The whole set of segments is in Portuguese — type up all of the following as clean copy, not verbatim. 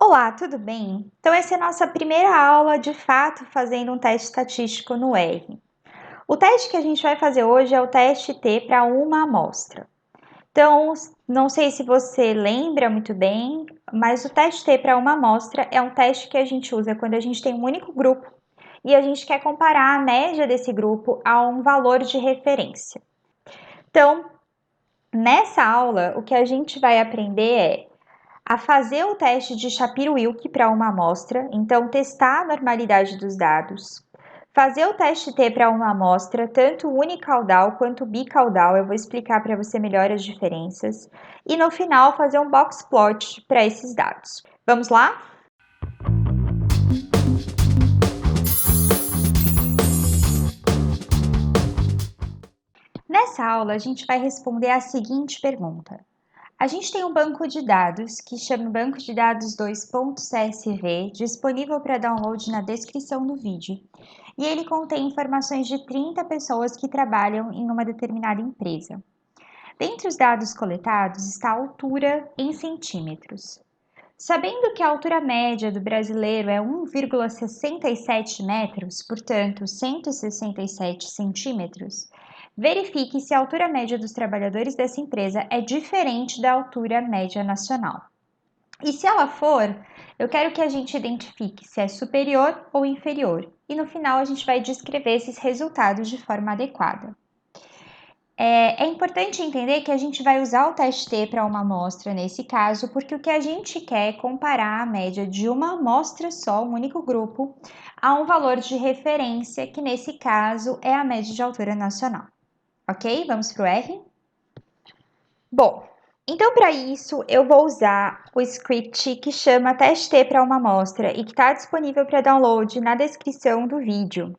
Olá, tudo bem? Então, essa é a nossa primeira aula, de fato, fazendo um teste estatístico no R. O teste que a gente vai fazer hoje é o teste T para uma amostra. Então, não sei se você lembra muito bem, mas o teste T para uma amostra é um teste que a gente usa quando a gente tem um único grupo e a gente quer comparar a média desse grupo a um valor de referência. Então, nessa aula, o que a gente vai aprender é a fazer o teste de Shapiro-Wilk para uma amostra, então testar a normalidade dos dados, fazer o teste T para uma amostra, tanto unicaudal quanto bicaudal, eu vou explicar para você melhor as diferenças, e no final fazer um box plot para esses dados. Vamos lá? Nessa aula, a gente vai responder a seguinte pergunta. A gente tem um banco de dados que chama Banco de Dados 2.csv, disponível para download na descrição do vídeo. E ele contém informações de 30 pessoas que trabalham em uma determinada empresa. Dentre os dados coletados está a altura em centímetros. Sabendo que a altura média do brasileiro é 1,67 metros, portanto 167 centímetros, verifique se a altura média dos trabalhadores dessa empresa é diferente da altura média nacional. E se ela for, eu quero que a gente identifique se é superior ou inferior. E no final a gente vai descrever esses resultados de forma adequada. É importante entender que a gente vai usar o teste T para uma amostra nesse caso, porque o que a gente quer é comparar a média de uma amostra só, um único grupo, a um valor de referência, que nesse caso é a média de altura nacional. Ok? Vamos para o R? Bom, então para isso eu vou usar o script que chama teste T para uma amostra e que está disponível para download na descrição do vídeo.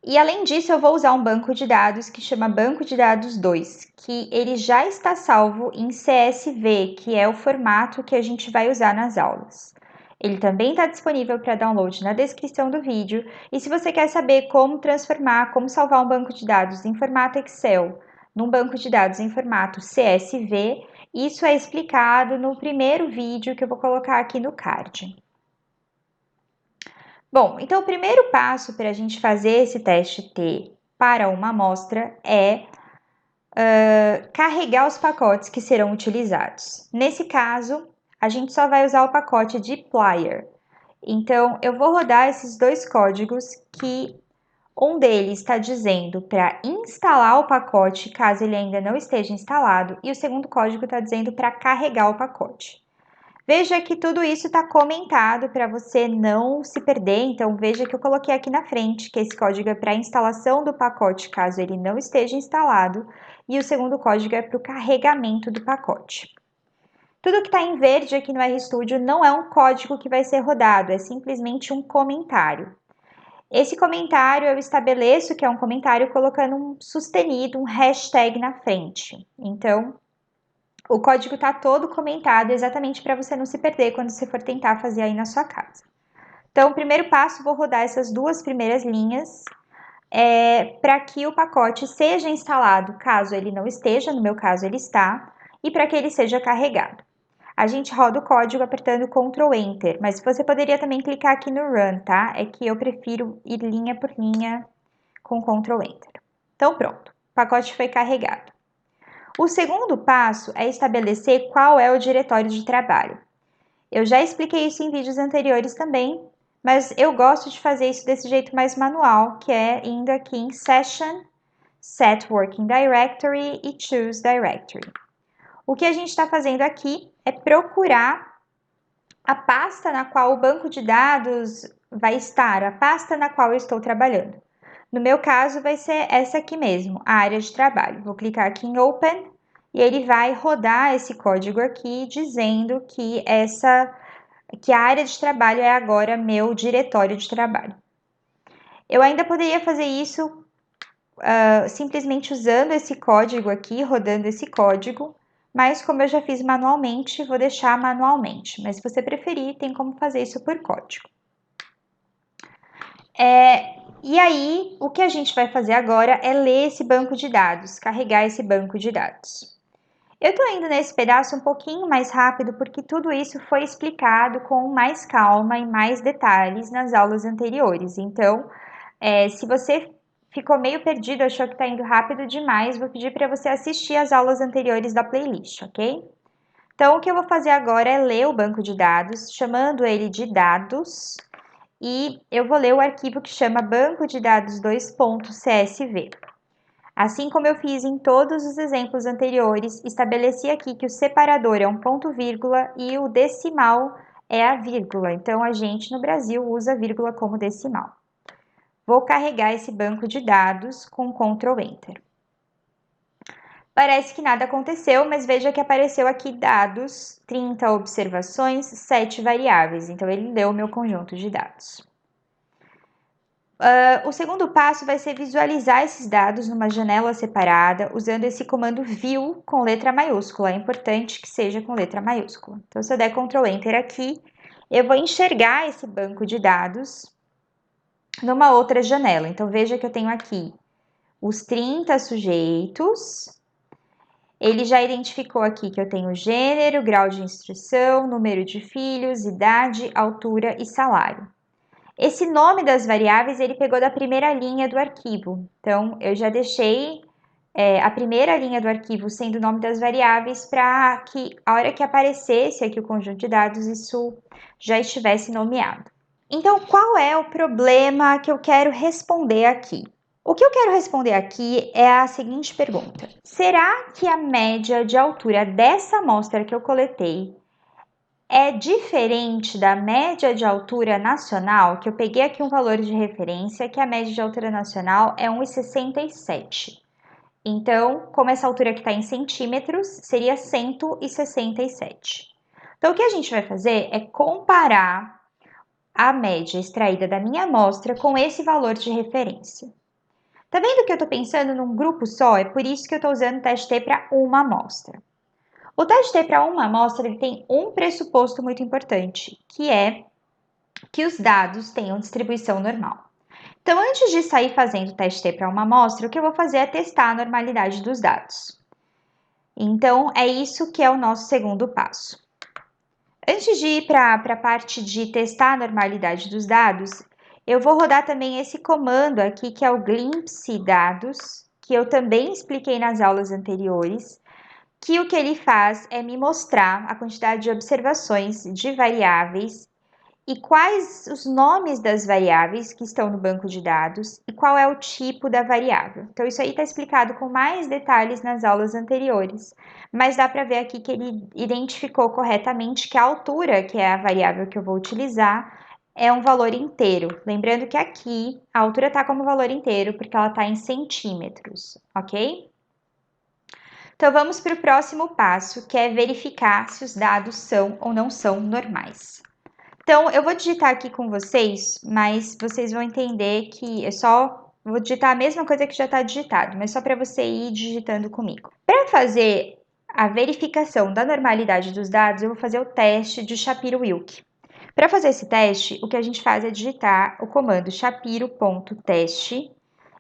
E além disso, eu vou usar um banco de dados que chama Banco de Dados 2, que ele já está salvo em CSV, que é o formato que a gente vai usar nas aulas. Ele também está disponível para download na descrição do vídeo. E se você quer saber como transformar, como salvar um banco de dados em formato Excel num banco de dados em formato CSV, isso é explicado no primeiro vídeo que eu vou colocar aqui no card. Bom, então o primeiro passo para a gente fazer esse teste T para uma amostra é carregar os pacotes que serão utilizados. Nesse caso, a gente só vai usar o pacote de Plier. Então, eu vou rodar esses dois códigos que um deles está dizendo para instalar o pacote, caso ele ainda não esteja instalado, e o segundo código está dizendo para carregar o pacote. Veja que tudo isso está comentado para você não se perder, então veja que eu coloquei aqui na frente que esse código é para a instalação do pacote, caso ele não esteja instalado, e o segundo código é para o carregamento do pacote. Tudo que está em verde aqui no RStudio não é um código que vai ser rodado, é simplesmente um comentário. Esse comentário eu estabeleço que é um comentário colocando um sustenido, um hashtag na frente. Então, o código está todo comentado exatamente para você não se perder quando você for tentar fazer aí na sua casa. Então, o primeiro passo, vou rodar essas duas primeiras linhas para que o pacote seja instalado, caso ele não esteja, no meu caso ele está, e para que ele seja carregado. A gente roda o código apertando Ctrl Enter, mas você poderia também clicar aqui no Run, tá? É que eu prefiro ir linha por linha com Ctrl Enter. Então, pronto, o pacote foi carregado. O segundo passo é estabelecer qual é o diretório de trabalho. Eu já expliquei isso em vídeos anteriores também, mas eu gosto de fazer isso desse jeito mais manual, que é indo aqui em Session, Set Working Directory e Choose Directory. O que a gente está fazendo aqui é procurar a pasta na qual o banco de dados vai estar, a pasta na qual eu estou trabalhando. No meu caso, vai ser essa aqui mesmo, a área de trabalho. Vou clicar aqui em Open e ele vai rodar esse código aqui dizendo que a área de trabalho é agora meu diretório de trabalho. Eu ainda poderia fazer isso simplesmente usando esse código aqui, rodando esse código, mas como eu já fiz manualmente, vou deixar manualmente. Mas se você preferir, tem como fazer isso por código. E aí, o que a gente vai fazer agora é ler esse banco de dados, carregar esse banco de dados. Eu tô indo nesse pedaço um pouquinho mais rápido porque tudo isso foi explicado com mais calma e mais detalhes nas aulas anteriores. Então, se você ficou meio perdido, achou que tá indo rápido demais, vou pedir para você assistir as aulas anteriores da playlist, ok? Então, o que eu vou fazer agora é ler o banco de dados, chamando ele de dados, e eu vou ler o arquivo que chama banco de dados 2.csv. Assim como eu fiz em todos os exemplos anteriores, estabeleci aqui que o separador é um ponto vírgula e o decimal é a vírgula. Então, a gente no Brasil usa vírgula como decimal. Vou carregar esse banco de dados com Ctrl Enter. Parece que nada aconteceu, mas veja que apareceu aqui dados, 30 observações, 7 variáveis. Então, ele leu o meu conjunto de dados. O segundo passo vai ser visualizar esses dados numa janela separada, usando esse comando view com letra maiúscula. É importante que seja com letra maiúscula. Então, se eu der Ctrl Enter aqui, eu vou enxergar esse banco de dados numa outra janela. Então, veja que eu tenho aqui os 30 sujeitos. Ele já identificou aqui que eu tenho gênero, grau de instrução, número de filhos, idade, altura e salário. Esse nome das variáveis ele pegou da primeira linha do arquivo. Então, eu já deixei a primeira linha do arquivo sendo o nome das variáveis para que a hora que aparecesse aqui o conjunto de dados, isso já estivesse nomeado. Então, qual é o problema que eu quero responder aqui? O que eu quero responder aqui é a seguinte pergunta: será que a média de altura dessa amostra que eu coletei é diferente da média de altura nacional? Que eu peguei aqui um valor de referência, que a média de altura nacional é 1,67. Então, como essa altura aqui está em centímetros, seria 167. Então, o que a gente vai fazer é comparar a média extraída da minha amostra com esse valor de referência. Tá vendo que eu estou pensando num grupo só? É por isso que eu estou usando o teste T para uma amostra. O teste T para uma amostra ele tem um pressuposto muito importante, que é que os dados tenham distribuição normal. Então, antes de sair fazendo o teste T para uma amostra, o que eu vou fazer é testar a normalidade dos dados. Então, é isso que é o nosso segundo passo. Antes de ir para a parte de testar a normalidade dos dados, eu vou rodar também esse comando aqui, que é o glimpse dados, que eu também expliquei nas aulas anteriores, que o que ele faz é me mostrar a quantidade de observações de variáveis e quais os nomes das variáveis que estão no banco de dados e qual é o tipo da variável. Então, isso aí está explicado com mais detalhes nas aulas anteriores, mas dá para ver aqui que ele identificou corretamente que a altura, que é a variável que eu vou utilizar, é um valor inteiro. Lembrando que aqui a altura está como valor inteiro, porque ela está em centímetros, ok? Então, vamos para o próximo passo, que é verificar se os dados são ou não são normais. Então, eu vou digitar aqui com vocês, mas vocês vão entender que eu só vou digitar a mesma coisa que já está digitado, mas só para você ir digitando comigo. Para fazer a verificação da normalidade dos dados, eu vou fazer o teste de Shapiro-Wilk. Para fazer esse teste, o que a gente faz é digitar o comando shapiro.teste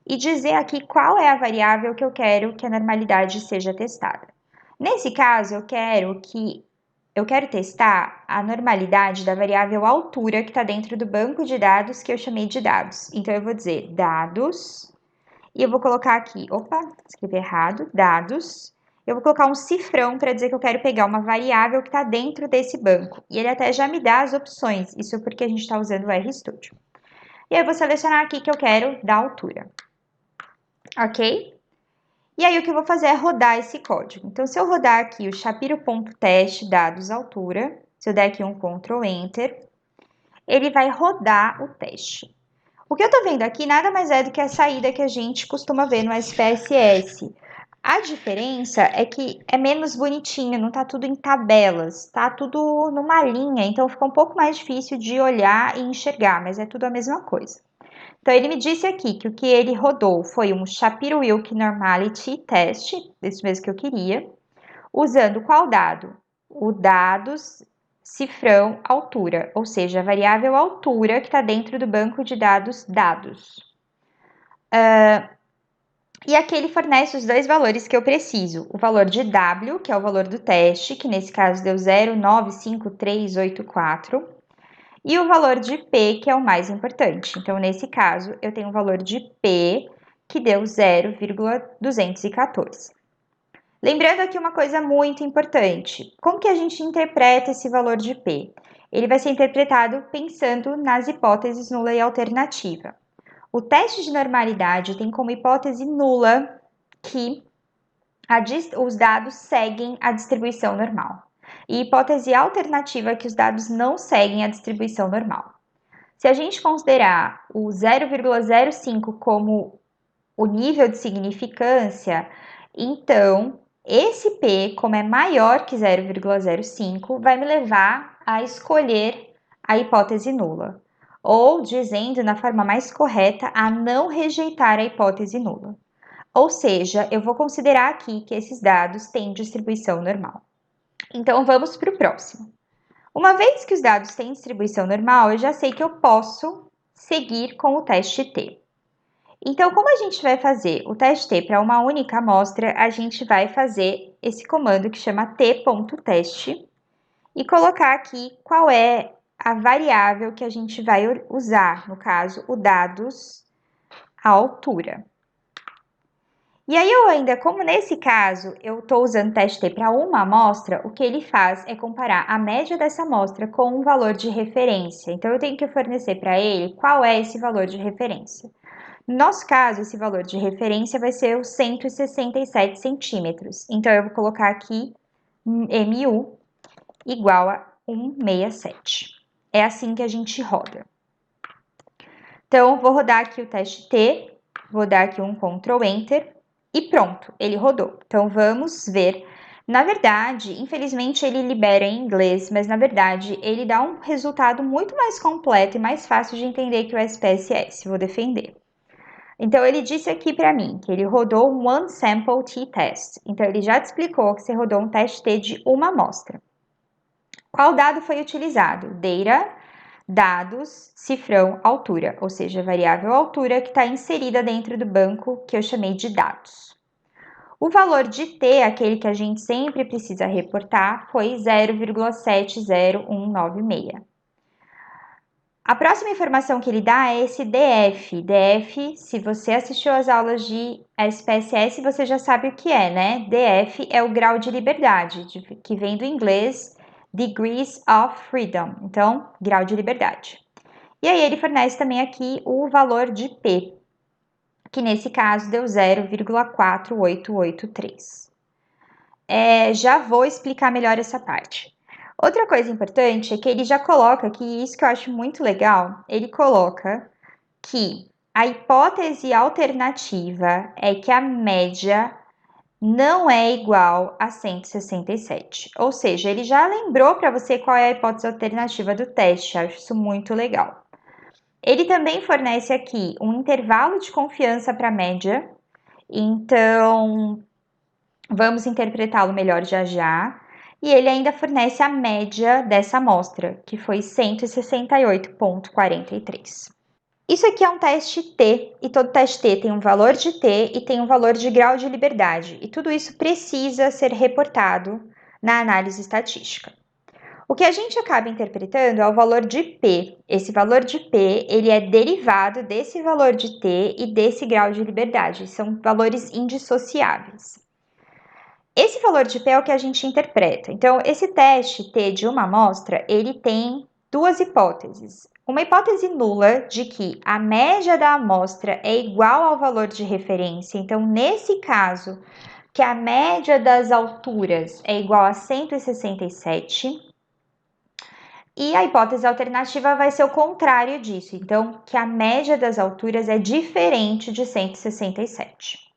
e dizer aqui qual é a variável que eu quero que a normalidade seja testada. Nesse caso, eu quero testar a normalidade da variável altura que está dentro do banco de dados que eu chamei de dados. Então, eu vou dizer dados, e eu vou colocar aqui, escrevi errado, dados. Eu vou colocar um cifrão para dizer que eu quero pegar uma variável que está dentro desse banco. E ele até já me dá as opções, isso porque a gente está usando o RStudio. E aí, eu vou selecionar aqui que eu quero da altura. Ok? E aí, o que eu vou fazer é rodar esse código. Então, se eu rodar aqui o shapiro.teste dados altura, se eu der aqui um Ctrl Enter, ele vai rodar o teste. O que eu tô vendo aqui nada mais é do que a saída que a gente costuma ver no SPSS. A diferença é que é menos bonitinho, não tá tudo em tabelas, tá tudo numa linha, então fica um pouco mais difícil de olhar e enxergar, mas é tudo a mesma coisa. Então, ele me disse aqui que o que ele rodou foi um Shapiro-Wilk Normality Test, esse mesmo que eu queria, usando qual dado? O dados cifrão altura, ou seja, a variável altura que está dentro do banco de dados dados. E aqui ele fornece os dois valores que eu preciso. O valor de W, que é o valor do teste, que nesse caso deu 0,95384. E o valor de P, que é o mais importante. Então, nesse caso, eu tenho o valor de P, que deu 0,214. Lembrando aqui uma coisa muito importante. Como que a gente interpreta esse valor de P? Ele vai ser interpretado pensando nas hipóteses nula e alternativa. O teste de normalidade tem como hipótese nula que os dados seguem a distribuição normal. E hipótese alternativa que os dados não seguem a distribuição normal. Se a gente considerar o 0,05 como o nível de significância, então esse P, como é maior que 0,05, vai me levar a escolher a hipótese nula. Ou, dizendo na forma mais correta, a não rejeitar a hipótese nula. Ou seja, eu vou considerar aqui que esses dados têm distribuição normal. Então, vamos para o próximo. Uma vez que os dados têm distribuição normal, eu já sei que eu posso seguir com o teste T. Então, como a gente vai fazer o teste T para uma única amostra, a gente vai fazer esse comando que chama t.teste e colocar aqui qual é a variável que a gente vai usar, no caso, o dados, a altura. E aí eu ainda, como nesse caso eu estou usando teste T para uma amostra, o que ele faz é comparar a média dessa amostra com um valor de referência. Então eu tenho que fornecer para ele qual é esse valor de referência. No nosso caso, esse valor de referência vai ser os 167 centímetros. Então eu vou colocar aqui MU igual a 167. É assim que a gente roda. Então, vou rodar aqui o teste T, vou dar aqui um Ctrl Enter e pronto, ele rodou. Então, vamos ver. Na verdade, infelizmente ele libera em inglês, mas na verdade ele dá um resultado muito mais completo e mais fácil de entender que o SPSS. Vou defender. Então, ele disse aqui para mim que ele rodou um One Sample T-Test. Então, ele já te explicou que você rodou um teste T de uma amostra. Qual dado foi utilizado? Data, dados, cifrão, altura, ou seja, a variável altura que está inserida dentro do banco que eu chamei de dados. O valor de T, aquele que a gente sempre precisa reportar, foi 0,70196. A próxima informação que ele dá é esse DF. DF, se você assistiu às aulas de SPSS, você já sabe o que é, né? DF é o grau de liberdade, que vem do inglês Degrees of Freedom, então, grau de liberdade. E aí ele fornece também aqui o valor de P, que nesse caso deu 0,4883. Já vou explicar melhor essa parte. Outra coisa importante é que ele já coloca aqui, isso que eu acho muito legal, ele coloca que a hipótese alternativa é que a média não é igual a 167. Ou seja, ele já lembrou para você qual é a hipótese alternativa do teste, acho isso muito legal. Ele também fornece aqui um intervalo de confiança para a média, então vamos interpretá-lo melhor já já. E ele ainda fornece a média dessa amostra, que foi 168,43. Isso aqui é um teste T, e todo teste T tem um valor de T e tem um valor de grau de liberdade, e tudo isso precisa ser reportado na análise estatística. O que a gente acaba interpretando é o valor de P. Esse valor de P, ele é derivado desse valor de T e desse grau de liberdade, são valores indissociáveis. Esse valor de P é o que a gente interpreta. Então, esse teste T de uma amostra, ele tem duas hipóteses. Uma hipótese nula de que a média da amostra é igual ao valor de referência. Então, nesse caso, que a média das alturas é igual a 167. E a hipótese alternativa vai ser o contrário disso. Então, que a média das alturas é diferente de 167.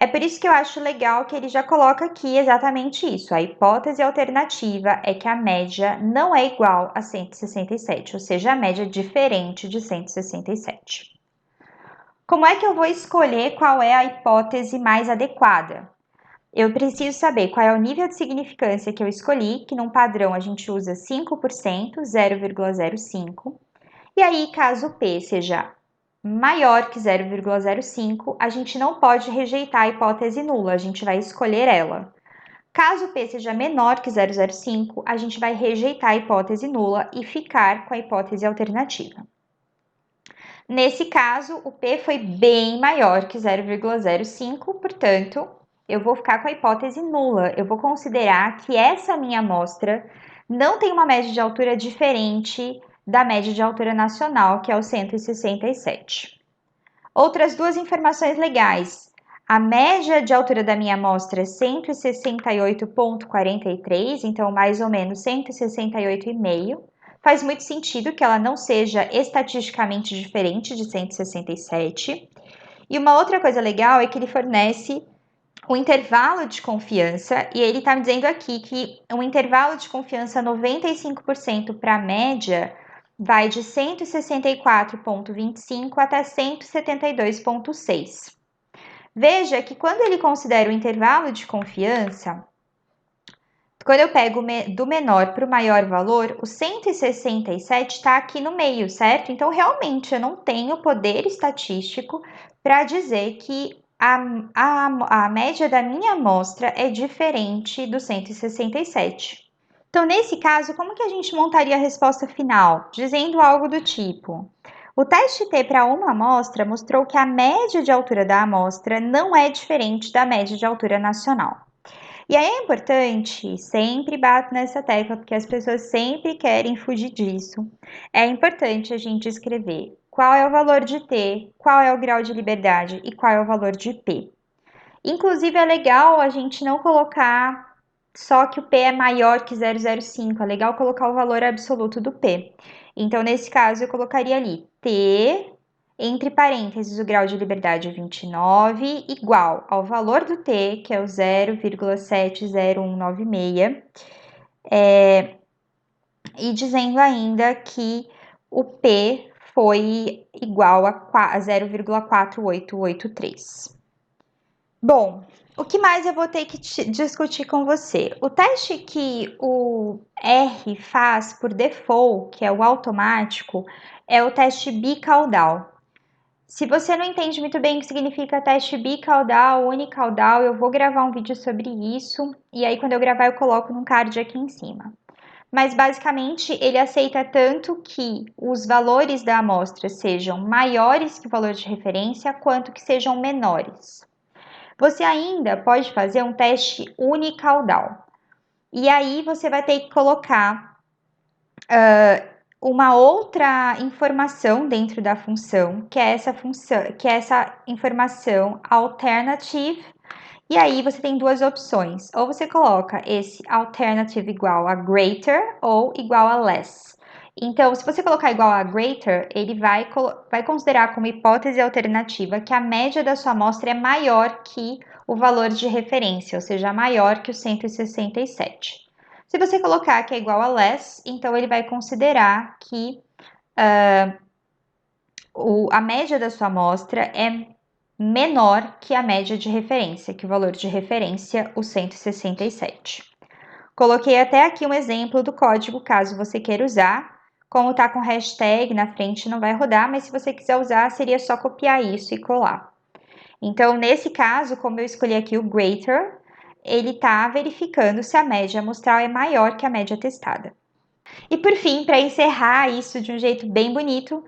É por isso que eu acho legal que ele já coloca aqui exatamente isso. A hipótese alternativa é que a média não é igual a 167, ou seja, a média é diferente de 167. Como é que eu vou escolher qual é a hipótese mais adequada? Eu preciso saber qual é o nível de significância que eu escolhi, que num padrão a gente usa 5%, 0,05. E aí, caso P seja maior que 0,05, a gente não pode rejeitar a hipótese nula, a gente vai escolher ela. Caso P seja menor que 0,05, a gente vai rejeitar a hipótese nula e ficar com a hipótese alternativa. Nesse caso, o P foi bem maior que 0,05, portanto, eu vou ficar com a hipótese nula. Eu vou considerar que essa minha amostra não tem uma média de altura diferente da média de altura nacional, que é o 167. Outras duas informações legais. A média de altura da minha amostra é 168,43, então mais ou menos 168,5. Faz muito sentido que ela não seja estatisticamente diferente de 167. E uma outra coisa legal é que ele fornece um intervalo de confiança, e ele está me dizendo aqui que um intervalo de confiança 95% para a média vai de 164,25 até 172,6. Veja que quando ele considera o intervalo de confiança, quando eu pego do menor para o maior valor, o 167 está aqui no meio, certo? Então, realmente, eu não tenho poder estatístico para dizer que a média da minha amostra é diferente do 167. Então, nesse caso, como que a gente montaria a resposta final? Dizendo algo do tipo: o teste T para uma amostra mostrou que a média de altura da amostra não é diferente da média de altura nacional. E aí é importante, sempre bato nessa tecla, porque as pessoas sempre querem fugir disso. É importante a gente escrever qual é o valor de T, qual é o grau de liberdade e qual é o valor de P. Inclusive, é legal a gente não colocar só que o P é maior que 0,05, é legal colocar o valor absoluto do P. Então, nesse caso, eu colocaria ali T, entre parênteses, o grau de liberdade é 29, igual ao valor do T, que é o 0,70196, e dizendo ainda que o P foi igual a 0,4883. Bom, o que mais eu vou ter que discutir com você? O teste que o R faz por default, que é o automático, é o teste bicaudal. Se você não entende muito bem o que significa teste bicaudal, unicaudal, eu vou gravar um vídeo sobre isso, e aí quando eu gravar eu coloco num card aqui em cima. Mas basicamente ele aceita tanto que os valores da amostra sejam maiores que o valor de referência, quanto que sejam menores. Você ainda pode fazer um teste unicaudal. E aí você vai ter que colocar uma outra informação dentro da função, que é essa informação alternative. E aí você tem duas opções. Ou você coloca esse alternative igual a greater ou igual a less. Então, se você colocar igual a greater, ele vai considerar como hipótese alternativa que a média da sua amostra é maior que o valor de referência, ou seja, maior que o 167. Se você colocar que é igual a less, então ele vai considerar que a média da sua amostra é menor que a média de referência, que o valor de referência, o 167. Coloquei até aqui um exemplo do código, caso você queira usar. Como tá com hashtag na frente, não vai rodar, mas se você quiser usar, seria só copiar isso e colar. Então, nesse caso, como eu escolhi aqui o greater, ele está verificando se a média amostral é maior que a média testada. E por fim, para encerrar isso de um jeito bem bonito,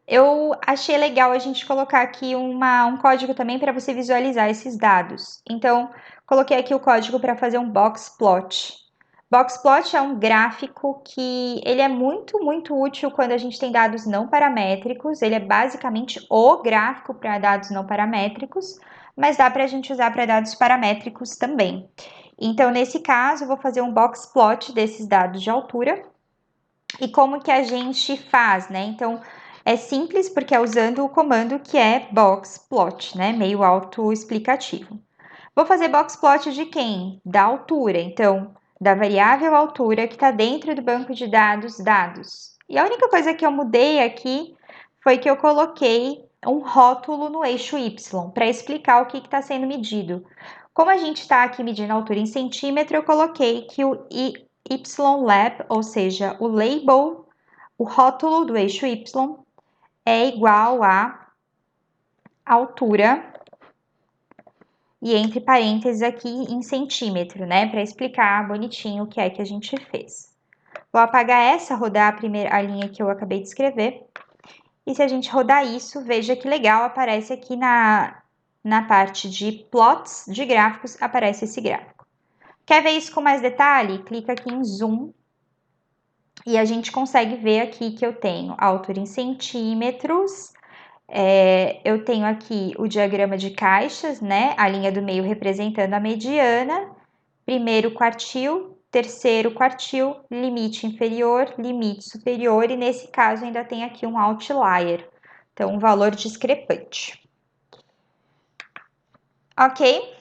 eu achei legal a gente colocar aqui um código também para você visualizar esses dados. Então, coloquei aqui o código para fazer um box plot. Box plot é um gráfico que ele é muito útil quando a gente tem dados não paramétricos. Ele é basicamente o gráfico para dados não paramétricos, mas dá para a gente usar para dados paramétricos também. Então, nesse caso, eu vou fazer um box plot desses dados de altura. E como que a gente faz, né? Então, é simples porque é usando o comando que é boxplot, né? Meio autoexplicativo. Vou fazer boxplot de quem? Da altura. Então, da variável altura que está dentro do banco de dados dados. E a única coisa que eu mudei aqui foi que eu coloquei um rótulo no eixo Y para explicar o que está sendo medido. Como a gente está aqui medindo a altura em centímetro, eu coloquei que o YLab, ou seja, o label, o rótulo do eixo Y, é igual a altura, e entre parênteses aqui em centímetro, né? Para explicar bonitinho o que é que a gente fez. Vou apagar essa, rodar a linha que eu acabei de escrever. E se a gente rodar isso, veja que legal, aparece aqui na parte de plots de gráficos, aparece esse gráfico. Quer ver isso com mais detalhe? Clica aqui em zoom e a gente consegue ver aqui que eu tenho a altura em centímetros, eu tenho aqui o diagrama de caixas, né? A linha do meio representando a mediana, primeiro quartil, terceiro quartil, limite inferior, limite superior, e nesse caso ainda tem aqui um outlier, então um valor discrepante. Ok?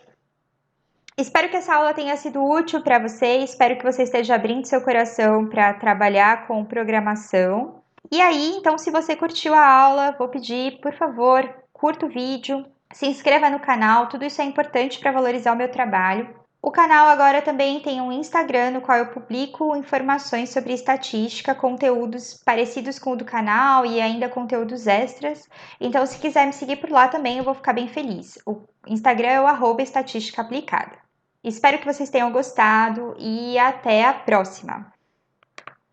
Espero que essa aula tenha sido útil para você, espero que você esteja abrindo seu coração para trabalhar com programação. E aí, então, se você curtiu a aula, vou pedir, por favor, curta o vídeo, se inscreva no canal, tudo isso é importante para valorizar o meu trabalho. O canal agora também tem um Instagram, no qual eu publico informações sobre estatística, conteúdos parecidos com o do canal e ainda conteúdos extras. Então, se quiser me seguir por lá também, eu vou ficar bem feliz. O Instagram é o @estatística aplicada. Espero que vocês tenham gostado e até a próxima!